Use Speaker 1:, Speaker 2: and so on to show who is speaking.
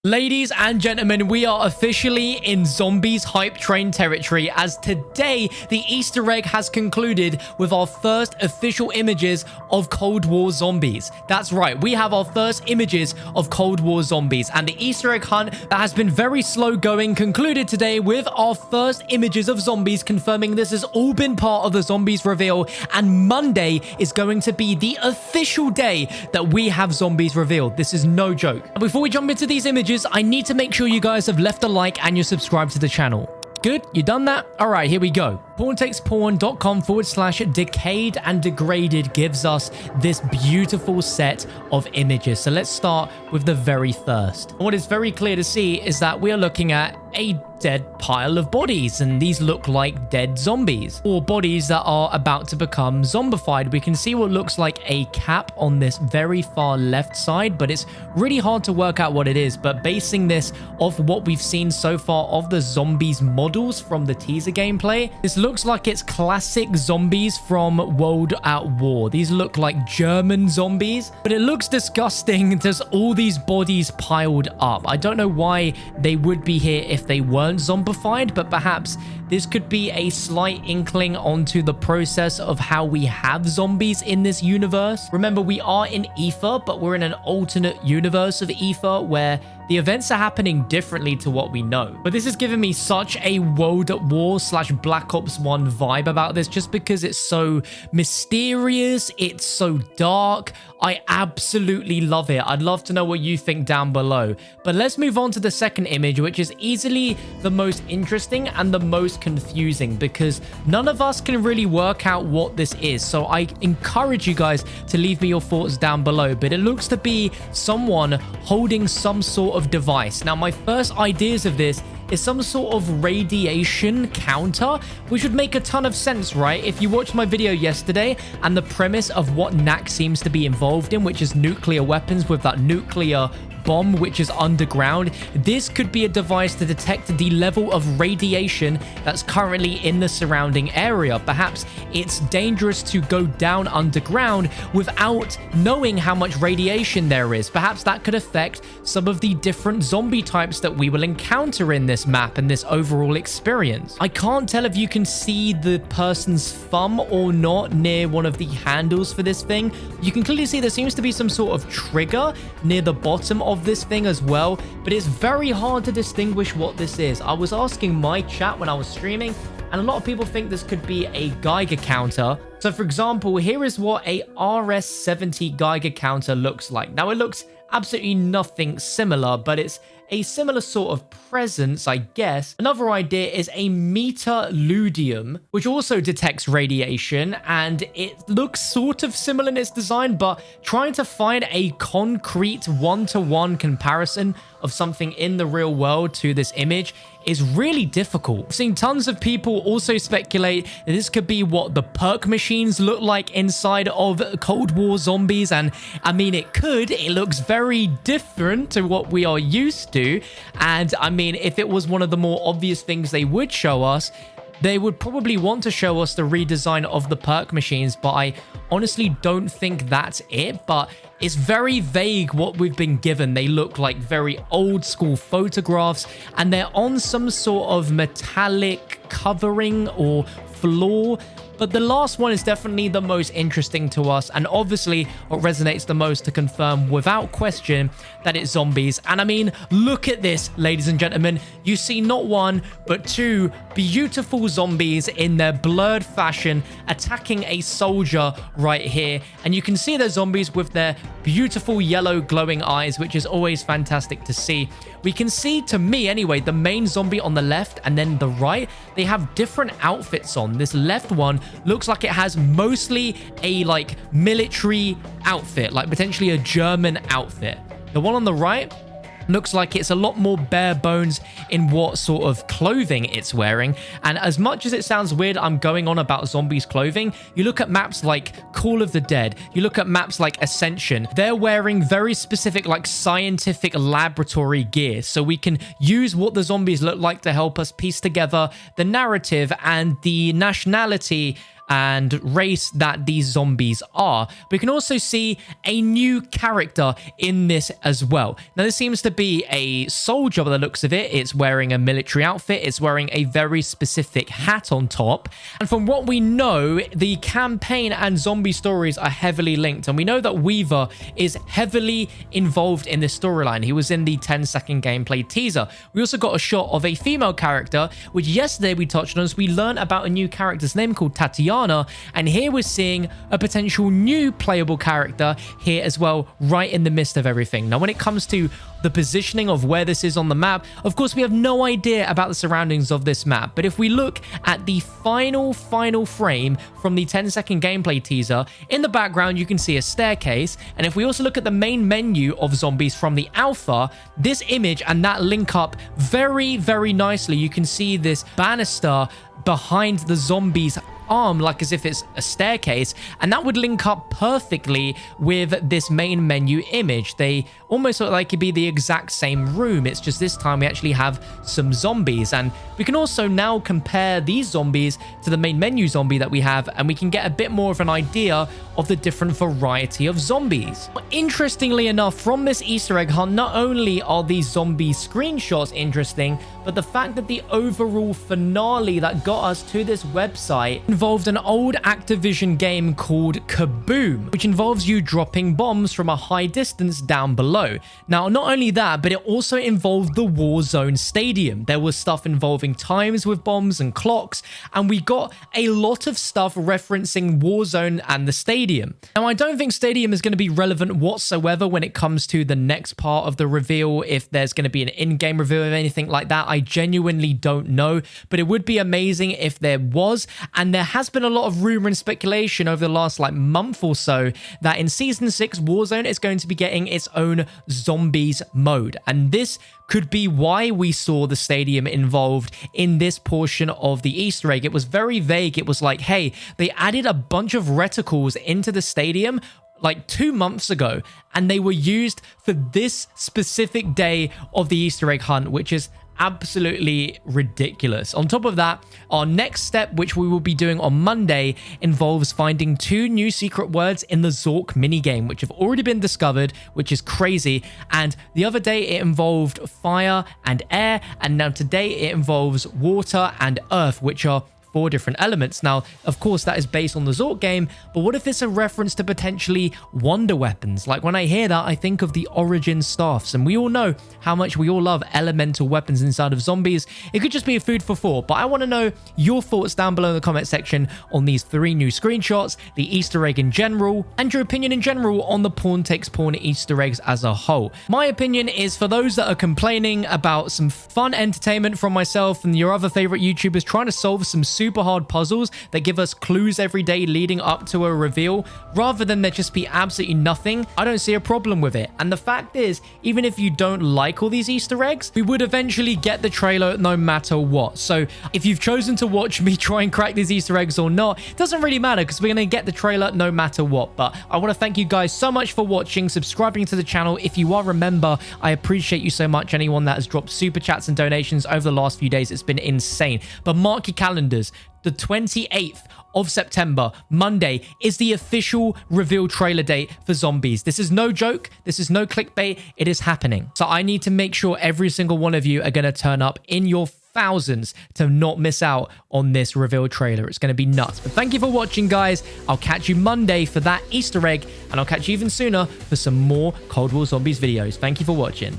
Speaker 1: Ladies and gentlemen, we are officially in zombies hype train territory as today the Easter egg has concluded with our first official images of Cold War zombies. That's right, we have our first images of Cold War zombies, and the Easter egg hunt that has been very slow going concluded today with our first images of zombies, confirming this has all been part of the zombies reveal, and Monday is going to be the official day that we have zombies revealed. This is no joke. And before we jump into these images, I need to make sure you guys have left a like and you're subscribed to the channel. Good? You done that? All right, here we go. porntakesporn.com/decayed and degraded gives us this beautiful set of images. So let's start with the very first. What is very clear to see is that we are looking at a dead pile of bodies, and these look like dead zombies or bodies that are about to become zombified. We can see what looks like a cap on this very far left side, but it's really hard to work out what it is. But basing this off what we've seen so far of the zombies models from the teaser gameplay, this looks like it's classic zombies from World at War. These look like German zombies, but it looks disgusting. There's all these bodies piled up. I don't know why they would be here if they weren't zombified, but perhaps this could be a slight inkling onto the process of how we have zombies in this universe. Remember, we are in Ether, but we're in an alternate universe of Ether where the events are happening differently to what we know. But this is giving me such a World at War / Black Ops 1 vibe about this, just because it's so mysterious, it's so dark. I absolutely love it. I'd love to know what you think down below. But let's move on to the second image, which is easily the most interesting and the most confusing, because none of us can really work out what this is. So I encourage you guys to leave me your thoughts down below. But it looks to be someone holding some sort of device. Now, my first ideas of this is some sort of radiation counter, which would make a ton of sense, right? If you watched my video yesterday and the premise of what NAC seems to be involved in, which is nuclear weapons with that nuclear bomb which is underground, this could be a device to detect the level of radiation that's currently in the surrounding area. Perhaps it's dangerous to go down underground without knowing how much radiation there is. Perhaps that could affect some of the different zombie types that we will encounter in this map and this overall experience. I can't tell if you can see the person's thumb or not near one of the handles for this thing. You can clearly see there seems to be some sort of trigger near the bottom of this thing as well, but it's very hard to distinguish what this is. I was asking my chat when I was streaming, and a lot of people think this could be a Geiger counter. So for example, here is what a RS-70 Geiger counter looks like. Now, it looks absolutely nothing similar, but it's a similar sort of presence, I guess. Another idea is a meter ludium, which also detects radiation, and it looks sort of similar in its design, but trying to find a concrete one-to-one comparison of something in the real world to this image is really difficult. I've seen tons of people also speculate that this could be what the perk machines look like inside of Cold War zombies, and I mean, it could. It looks very different to what we are used to, and I mean, if it was one of the more obvious things they would show us, they would probably want to show us the redesign of the perk machines, but I honestly don't think that's it. But it's very vague what we've been given. They look like very old school photographs, and they're on some sort of metallic covering or floor. But the last one is definitely the most interesting to us, and obviously what resonates the most to confirm without question that it's zombies. And I mean, look at this, ladies and gentlemen. You see not one, but two beautiful zombies in their blurred fashion attacking a soldier right here. And you can see they're zombies with their beautiful yellow glowing eyes, which is always fantastic to see. We can see, to me anyway, the main zombie on the left and then the right, they have different outfits on. This left one looks like it has mostly a like military outfit, like potentially a German outfit. The one on the right looks like it's a lot more bare bones in what sort of clothing it's wearing. And as much as it sounds weird I'm going on about zombies clothing, you look at maps like Call of the Dead, you look at maps like Ascension, they're wearing very specific like scientific laboratory gear, so we can use what the zombies look like to help us piece together the narrative and the nationality and race that these zombies are. We can also see a new character in this as well. Now, this seems to be a soldier by the looks of it. It's wearing a military outfit. It's wearing a very specific hat on top. And from what we know, the campaign and zombie stories are heavily linked. And we know that Weaver is heavily involved in this storyline. He was in the 10-second gameplay teaser. We also got a shot of a female character, which yesterday we touched on as we learned about a new character's name called Tatiana. And here we're seeing a potential new playable character here as well, right in the midst of everything. Now, when it comes to the positioning of where this is on the map, of course, we have no idea about the surroundings of this map. But if we look at the final frame from the 10-second gameplay teaser, in the background, you can see a staircase. And if we also look at the main menu of zombies from the alpha, this image and that link up very, very nicely. You can see this banister behind the zombies' arm, like as if it's a staircase, and that would link up perfectly with this main menu image. They almost look like it'd be the exact same room. It's just this time we actually have some zombies, and we can also now compare these zombies to the main menu zombie that we have, and we can get a bit more of an idea of the different variety of zombies. Interestingly enough, from this Easter egg hunt, not only are these zombie screenshots interesting, but the fact that the overall finale that got us to this website involved an old Activision game called Kaboom, which involves you dropping bombs from a high distance down below. Now, not only that, but it also involved the Warzone Stadium. There was stuff involving times with bombs and clocks, and we got a lot of stuff referencing Warzone and the stadium. Now, I don't think Stadium is going to be relevant whatsoever when it comes to the next part of the reveal, if there's going to be an in-game reveal of anything like that. I genuinely don't know, but it would be amazing if there was. And there has been a lot of rumor and speculation over the last month or so that in Season 6, Warzone is going to be getting its own zombies mode. And this could be why we saw the stadium involved in this portion of the Easter egg. It was very vague. It was like, hey, they added a bunch of reticles into the stadium like 2 months ago, and they were used for this specific day of the Easter egg hunt, which is absolutely ridiculous. On top of that, our next step, which we will be doing on Monday, involves finding 2 new secret words in the Zork minigame, which have already been discovered, which is crazy. And the other day it involved fire and air, and now today it involves water and earth, which are 4 different elements. Now, of course, that is based on the Zork game, but what if it's a reference to potentially wonder weapons? Like, when I hear that, I think of the Origin staffs, and we all know how much we all love elemental weapons inside of zombies. It could just be a food for thought, but I want to know your thoughts down below in the comment section on these 3 new screenshots, the Easter egg in general, and your opinion in general on the Pawn Takes Pawn Easter eggs as a whole. My opinion is, for those that are complaining about some fun entertainment from myself and your other favorite YouTubers trying to solve some super hard puzzles that give us clues every day leading up to a reveal, rather than there just be absolutely nothing, I don't see a problem with it. And the fact is, even if you don't like all these Easter eggs, we would eventually get the trailer no matter what. So if you've chosen to watch me try and crack these Easter eggs or not, it doesn't really matter, because we're going to get the trailer no matter what. But I want to thank you guys so much for watching, subscribing to the channel if you are a member. I appreciate you so much. Anyone that has dropped super chats and donations over the last few days, it's been insane. But mark your calendars. The 28th of September, Monday, is the official reveal trailer date for Zombies. This is no joke. This is no clickbait. It is happening. So I need to make sure every single one of you are going to turn up in your thousands to not miss out on this reveal trailer. It's going to be nuts. But thank you for watching, guys. I'll catch you Monday for that Easter egg, and I'll catch you even sooner for some more Cold War Zombies videos. Thank you for watching.